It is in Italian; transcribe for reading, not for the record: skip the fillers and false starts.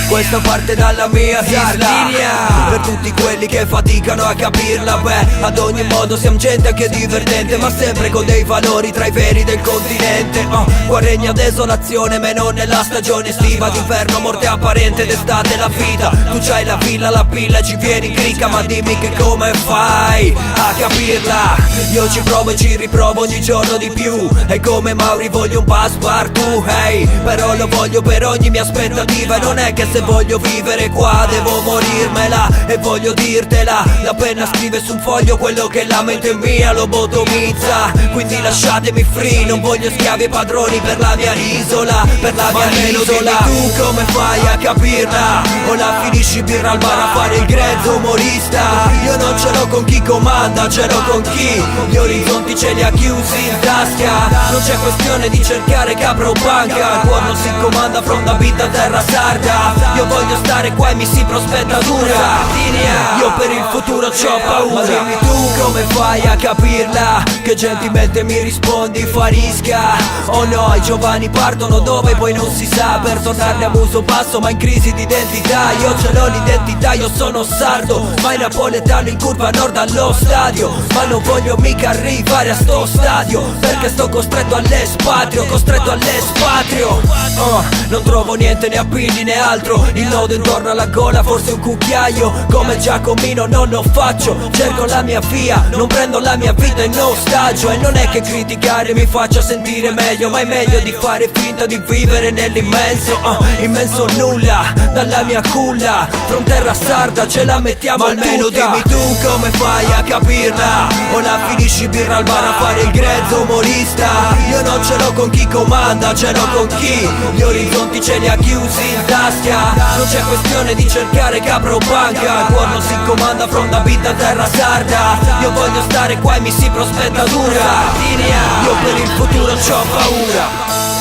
Questa parte dalla mia Sardinia. Per tutti quelli che faticano a capirla, beh, ad ogni modo siamo gente anche divertente, ma sempre con dei valori tra i veri del continente. Qua regna desolazione, meno nella stagione estiva, d'inverno morte apparente, d'estate la vita. Tu c'hai la villa, la pilla, ci vieni in cricca, ma dimmi che come fai a capirla? Io ci provo e ci riprovo ogni giorno di più, e come Mauri voglio un passepartout, hey, però lo voglio per ogni mia aspettativa. E non è che se voglio vivere qua devo morirmela, e voglio dirtela, la penna scrive su un foglio quello che la mente mia lobotomizza. Quindi lasciatemi free, non voglio schiavi e padroni per la mia isola, per la mia isola. Tu come fai a capirla? O la finisci birra al bar a fare il grezzo umorista? Io non ce l'ho con chi comanda, ce l'ho con chi gli orizzonti ce li ha chiusi in tasca. Non c'è questione di cercare capra o banca, il cuore non si comanda from da vita a terra sarda. Io voglio stare qua e mi si prospetta dura. Io per il futuro c'ho paura. Ma dimmi tu come fai a capirla? Che gentilmente mi rispondi farisca. Oh no, i giovani partono dove poi non si sa, per tornarne a muso basso ma in crisi di identità. Io ce l'ho l'identità, io sono sardo, ma in napoletano in curva nord allo stadio. Ma non voglio mica arrivare a sto stadio, perché sto costretto all'espatrio, costretto all'espatrio. Non trovo niente né appigli né altro, il nodo intorno alla gola, forse un cucchiaio. Come Giacomino non lo faccio, cerco la mia via, non prendo la mia vita in ostaggio. E non è che criticare mi faccia sentire meglio, ma è meglio di fare finta di vivere nell'immenso, immenso nulla, dalla mia culla, fronterra sarda ce la mettiamo ma almeno tutta. Dimmi tu come fai a capirla? O la finisci birra al bar a fare il grezzo umorista? Io non ce l'ho con chi comanda, ce l'ho con chi gli orizzonti ce li ha chiusi in tasca. Non c'è questione di cercare capra o banca, il cuore non si comanda from da vita a terra sarda. Io voglio stare qua e mi si prospetta dura. Io per il futuro c'ho paura.